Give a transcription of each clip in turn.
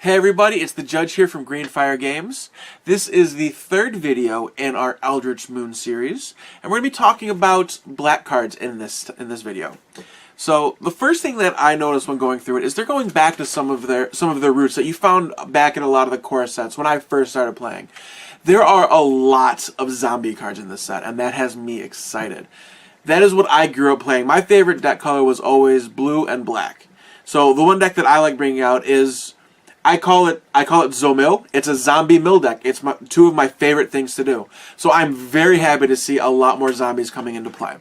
Hey everybody, it's the Judge here from Greenfire Games. This is the third video in our Eldritch Moon series, and we're going to be talking about black cards in this video. So the first thing that I noticed when going through it is they're going back to some of their roots that you found back in a lot of the core sets when I first started playing. There are a lot of zombie cards in this set, and that has me excited. That is what I grew up playing. My favorite deck color was always blue and black. So the one deck that I like bringing out is I call it Zomil. It's a zombie mill deck. It's two of my favorite things to do. So I'm very happy to see a lot more zombies coming into play.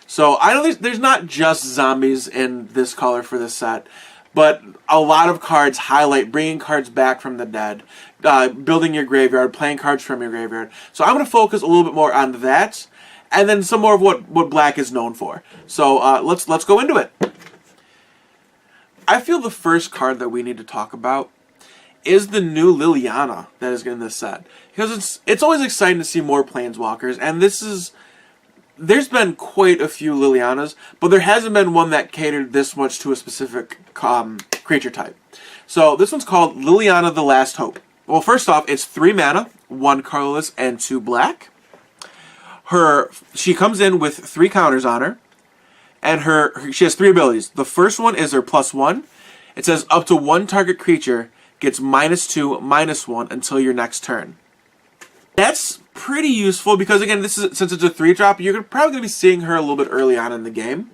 So I know there's not just zombies in this color for this set, but a lot of cards highlight bringing cards back from the dead, building your graveyard, playing cards from your graveyard. So I'm going to focus a little bit more on that, and then some more of what black is known for. So let's go into it. I feel the first card that we need to talk about is the new Liliana that is in this set, because it's always exciting to see more planeswalkers, and there's been quite a few Lilianas, but there hasn't been one that catered this much to a specific creature type. So this one's called Liliana the Last Hope. Well, first off, it's 3 mana, 1 colorless, and 2 black. She comes in with 3 counters on her, and she has 3 abilities. The first one is her +1. It says up to 1 target creature gets -2/-1 until your next turn. That's pretty useful because, again, since it's a 3-drop, you're probably going to be seeing her a little bit early on in the game.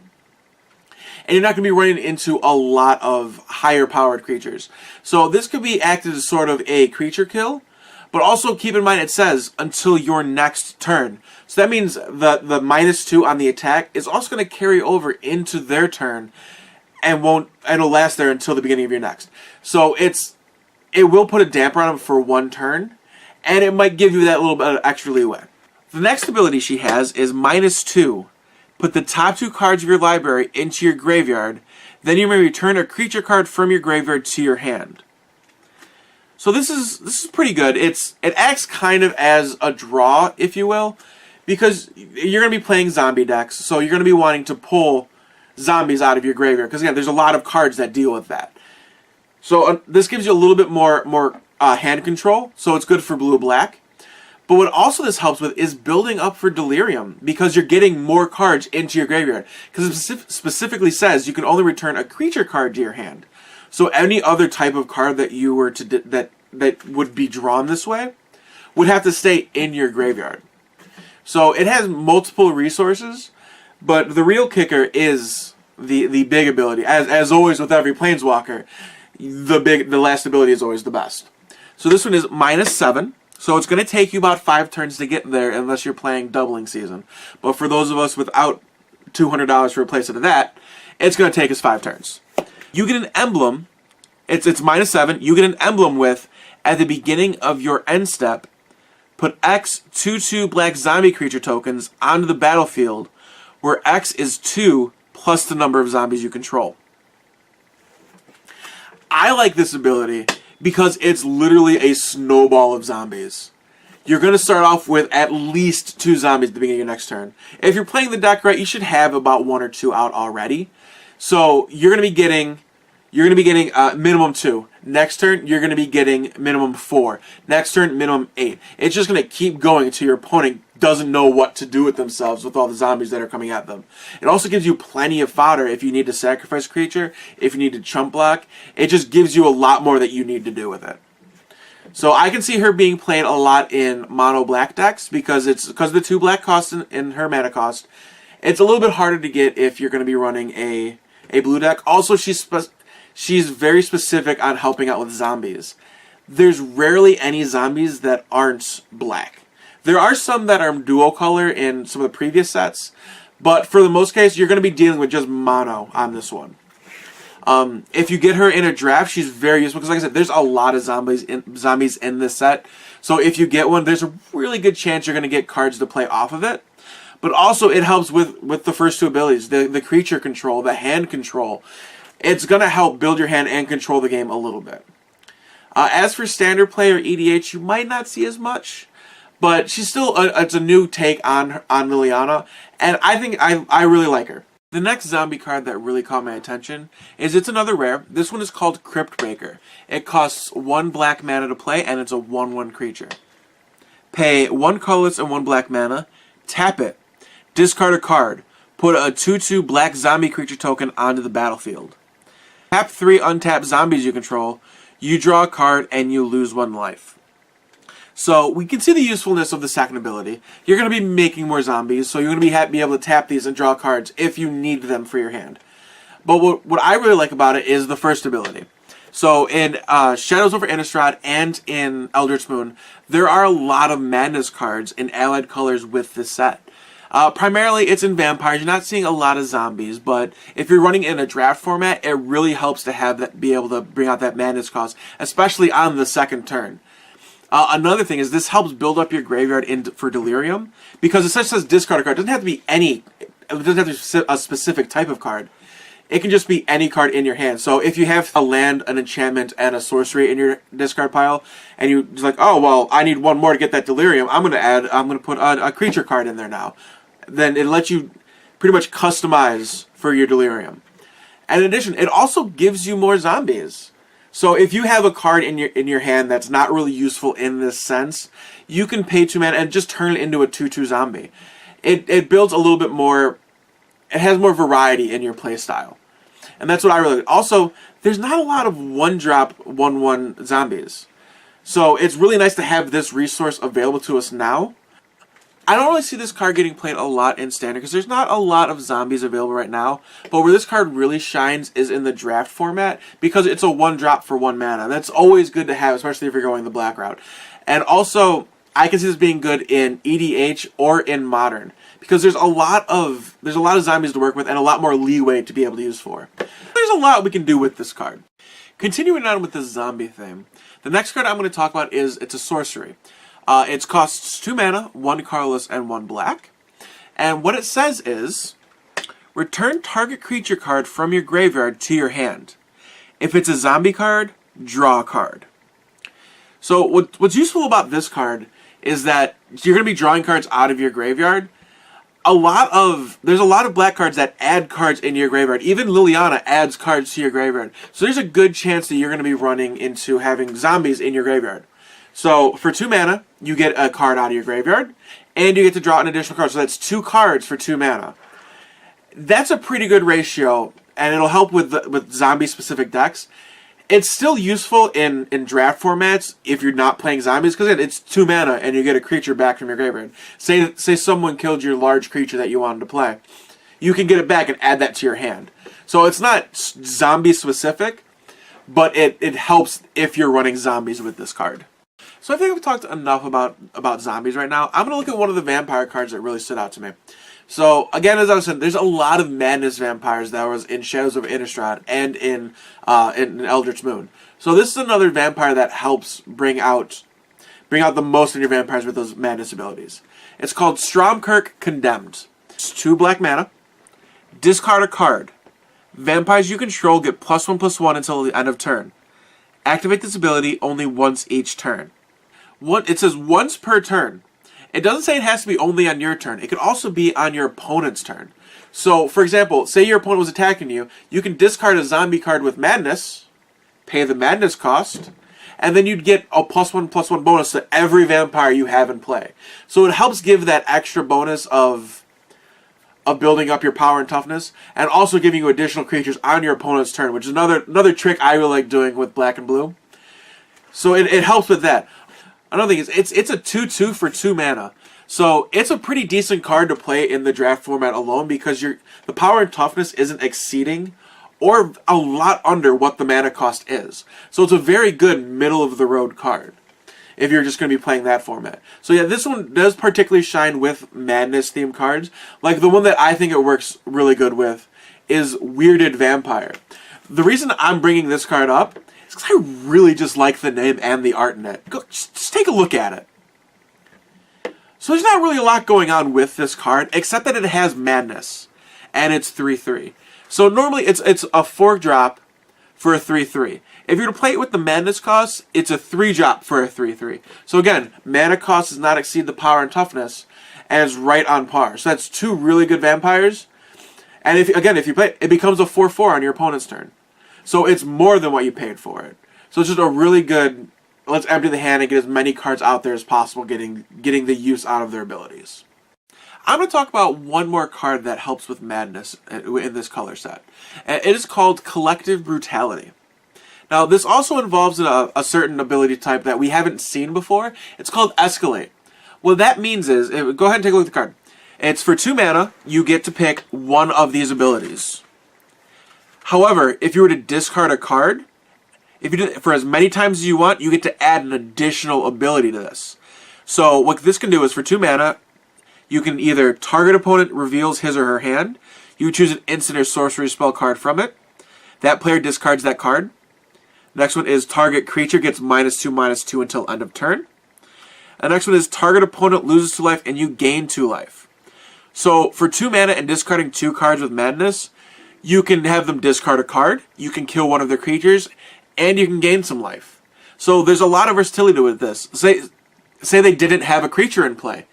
And you're not going to be running into a lot of higher powered creatures. So this could be acted as sort of a creature kill, but also keep in mind it says until your next turn. So that means the -2 on the attack is also going to carry over into their turn and it'll last there until the beginning of your next. So it will put a damper on them for 1 turn, and it might give you that little bit of extra leeway. The next ability she has is -2. Put the top 2 cards of your library into your graveyard, then you may return a creature card from your graveyard to your hand. So this is pretty good. It acts kind of as a draw, if you will, because you're going to be playing zombie decks, so you're going to be wanting to pull zombies out of your graveyard, because again, there's a lot of cards that deal with that. So this gives you a little bit more hand control, so it's good for blue-black. But what also this helps with is building up for Delirium, because you're getting more cards into your graveyard. Because it specifically says you can only return a creature card to your hand. So any other type of card that you were to that would be drawn this way would have to stay in your graveyard. So it has multiple resources, but the real kicker is the big ability. As always with every planeswalker, the last ability is always the best. So this one is -7. So it's going to take you about 5 turns to get there unless you're playing Doubling Season. But for those of us without $200 to replace it to that, it's going to take us 5 turns. You get an emblem. It's -7. You get an emblem with, at the beginning of your end step, put X 2/2 black zombie creature tokens onto the battlefield, where X is 2 plus the number of zombies you control. I like this ability because it's literally a snowball of zombies. You're going to start off with at least 2 zombies at the beginning of your next turn. If you're playing the deck right, you should have about 1 or 2 out already. So you're going to be getting minimum 2. Next turn, you're going to be getting minimum 4. Next turn, minimum 8. It's just going to keep going until your opponent doesn't know what to do with themselves with all the zombies that are coming at them. It also gives you plenty of fodder if you need to sacrifice a creature, if you need to chump block. It just gives you a lot more that you need to do with it. So I can see her being played a lot in mono black decks because of the 2 black costs in her mana cost. It's a little bit harder to get if you're going to be running a blue deck. Also, she's very specific on helping out with zombies. There's rarely any zombies that aren't black. There are some that are dual color in some of the previous sets, but for the most case, you're going to be dealing with just mono on this one. If you get her in a draft, she's very useful, because like I said, there's a lot of zombies in this set. So if you get one, there's a really good chance you're going to get cards to play off of it. But also, it helps with the first 2 abilities, the creature control, the hand control. It's going to help build your hand and control the game a little bit. As for standard play or EDH, you might not see as much, but she's still it's a new take on Liliana, and I think I really like her. The next zombie card that really caught my attention is it's another rare. This one is called Crypt Maker. It costs 1 black mana to play, and it's a 1/1 creature. Pay 1 colorless and 1 black mana, tap it, discard a card, put a 2/2 black zombie creature token onto the battlefield. Tap 3 untapped zombies you control, you draw a card, and you lose 1 life. So we can see the usefulness of the second ability. You're going to be making more zombies, so you're going to be able to tap these and draw cards if you need them for your hand. But what I really like about it is the first ability. So in Shadows over Innistrad and in Eldritch Moon, there are a lot of Madness cards in allied colors with this set. Primarily, it's in vampires. You're not seeing a lot of zombies, but if you're running in a draft format, it really helps to have that, be able to bring out that Madness cost, especially on the second turn. Another thing is this helps build up your graveyard for Delirium, because it says discard a card. It doesn't have to be any. It doesn't have to be a specific type of card. It can just be any card in your hand. So if you have a land, an enchantment, and a sorcery in your discard pile, and you're just like, oh well, I need 1 more to get that Delirium. I'm gonna put a creature card in there now. Then it lets you pretty much customize for your Delirium. And in addition, it also gives you more zombies. So if you have a card in your hand that's not really useful in this sense, you can pay 2 mana and just turn it into a 2/2 zombie. It builds a little bit more. It has more variety in your playstyle, and that's what I really like. Also, there's not a lot of 1-drop 1/1 zombies, so it's really nice to have this resource available to us now. I don't really see this card getting played a lot in Standard because there's not a lot of zombies available right now. But where this card really shines is in the draft format because it's a 1-drop for 1 mana. That's always good to have, especially if you're going the black route. And also, I can see this being good in EDH or in Modern because there's a lot of zombies to work with and a lot more leeway to be able to use for. There's a lot we can do with this card. Continuing on with the zombie theme, the next card I'm going to talk about it's a sorcery. It costs 2 mana, 1 colorless, and 1 black. And what it says is, return target creature card from your graveyard to your hand. If it's a zombie card, draw a card. So what's useful about this card is that you're going to be drawing cards out of your graveyard. There's a lot of black cards that add cards into your graveyard. Even Liliana adds cards to your graveyard. So there's a good chance that you're going to be running into having zombies in your graveyard. So for 2 mana, you get a card out of your graveyard, and you get to draw an additional card. So that's 2 cards for 2 mana. That's a pretty good ratio, and it'll help with zombie-specific decks. It's still useful in draft formats if you're not playing zombies, because it's 2 mana, and you get a creature back from your graveyard. Say someone killed your large creature that you wanted to play. You can get it back and add that to your hand. So it's not zombie-specific, but it helps if you're running zombies with this card. So I think I've talked enough about zombies right now. I'm going to look at one of the vampire cards that really stood out to me. So, again, as I was saying, there's a lot of Madness vampires that was in Shadows of Innistrad and in Eldritch Moon. So this is another vampire that helps bring out the most in your vampires with those Madness abilities. It's called Stromkirk Condemned. It's 2 black mana. Discard a card. Vampires you control get +1/+1 until the end of turn. Activate this ability only once each turn. It says once per turn. It doesn't say it has to be only on your turn. It could also be on your opponent's turn. So, for example, say your opponent was attacking you, you can discard a zombie card with Madness, pay the Madness cost, and then you'd get a +1/+1 bonus to every vampire you have in play. So it helps give that extra bonus of building up your power and toughness, and also giving you additional creatures on your opponent's turn, which is another trick I really like doing with black and blue. So it helps with that. Another thing is it's a 2/2 for 2 mana. So it's a pretty decent card to play in the draft format alone because the power and toughness isn't exceeding or a lot under what the mana cost is. So it's a very good middle of the road card if you're just going to be playing that format. So yeah, this one does particularly shine with Madness themed cards. Like the one that I think it works really good with is Weirded Vampire. The reason I'm bringing this card up is because I really just like the name and the Artnet. Just take a look at it. So there's not really a lot going on with this card, except that it has Madness, and it's 3/3. So normally it's a 4-drop for a 3/3. If you're to play it with the Madness cost, it's a 3-drop for a 3/3. So again, mana cost does not exceed the power and toughness, and it's right on par. So that's 2 really good vampires. And if you play, it becomes a 4/4 on your opponent's turn. So it's more than what you paid for it. So it's just a really good, let's empty the hand and get as many cards out there as possible, getting the use out of their abilities. I'm going to talk about one more card that helps with madness in this color set. It is called Collective Brutality. Now, this also involves a certain ability type that we haven't seen before. It's called Escalate. What that means is, go ahead and take a look at the card. It's for 2 mana, you get to pick one of these abilities. However, if you were to discard a card, if you do it for as many times as you want, you get to add an additional ability to this. So what this can do is for 2 mana, you can either target opponent reveals his or her hand, you choose an instant or sorcery spell card from it, that player discards that card. Next one is target creature gets -2/-2 until end of turn. The next one is target opponent loses 2 life and you gain 2 life. So for 2 mana and discarding 2 cards with madness, you can have them discard a card, you can kill one of their creatures, and you can gain some life. So there's a lot of versatility with this. Say they didn't have a creature in play.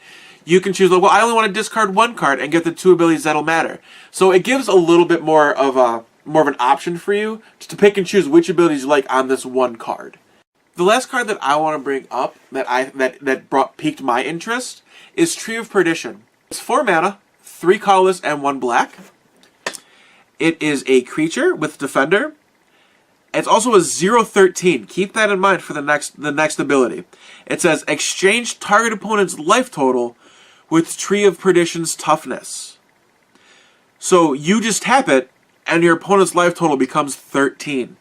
You can choose, well, I only want to discard 1 card and get the 2 abilities that'll matter. So it gives a little bit more of an option for you to pick and choose which abilities you like on this 1 card. The last card that I want to bring up that piqued my interest is Tree of Perdition. It's 4 mana, 3 colorless, and 1 black. It is a creature with Defender. It's also a 0/13. Keep that in mind for the next ability. It says exchange target opponent's life total with Tree of Perdition's toughness. So you just tap it, and your opponent's life total becomes 13.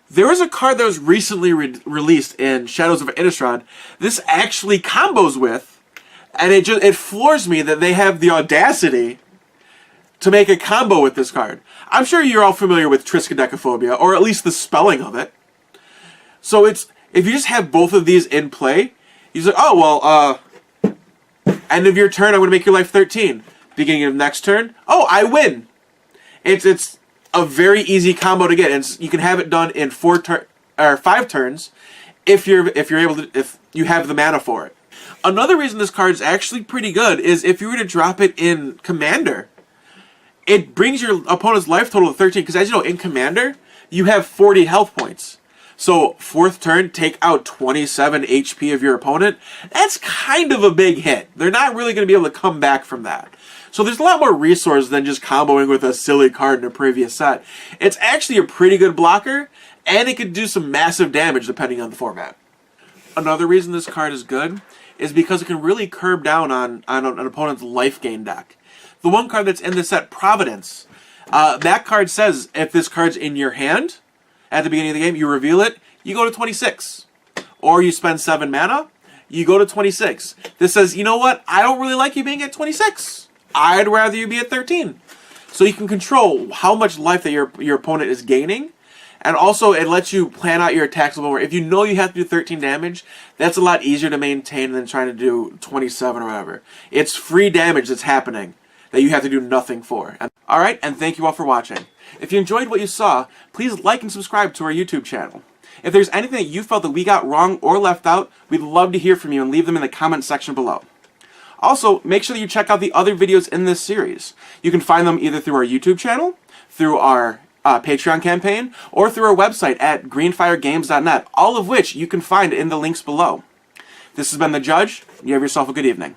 There was a card that was recently released in Shadows of Innistrad. This actually combos with, and it floors me that they have the audacity to make a combo with this card. I'm sure you're all familiar with Triskaidekaphobia, or at least the spelling of it. So if you just have both of these in play, you're like, oh, well, end of your turn, I'm going to make your life 13. Beginning of next turn, oh, I win. It's a very easy combo to get, and you can have it done in 5 turns if you have the mana for it. Another reason this card is actually pretty good is if you were to drop it in Commander, it brings your opponent's life total to 13, because as you know, in Commander, you have 40 health points. So 4th turn, take out 27 HP of your opponent. That's kind of a big hit. They're not really going to be able to come back from that. So there's a lot more resources than just comboing with a silly card in a previous set. It's actually a pretty good blocker, and it could do some massive damage depending on the format. Another reason this card is good is because it can really curb down on an opponent's life gain deck. The one card that's in the set, Providence, that card says if this card's in your hand at the beginning of the game, you reveal it, you go to 26. Or you spend 7 mana, you go to 26. This says, you know what, I don't really like you being at 26. I'd rather you be at 13. So you can control how much life that your opponent is gaining, and also it lets you plan out your attacks a little more. If you know you have to do 13 damage, that's a lot easier to maintain than trying to do 27 or whatever. It's free damage that's happening that you have to do nothing for. Alright, and thank you all for watching. If you enjoyed what you saw, please like and subscribe to our YouTube channel. If there's anything that you felt that we got wrong or left out, we'd love to hear from you and leave them in the comment section below. Also, make sure that you check out the other videos in this series. You can find them either through our YouTube channel, through our Patreon campaign, or through our website at greenfiregames.net, all of which you can find in the links below. This has been The Judge. You have yourself a good evening.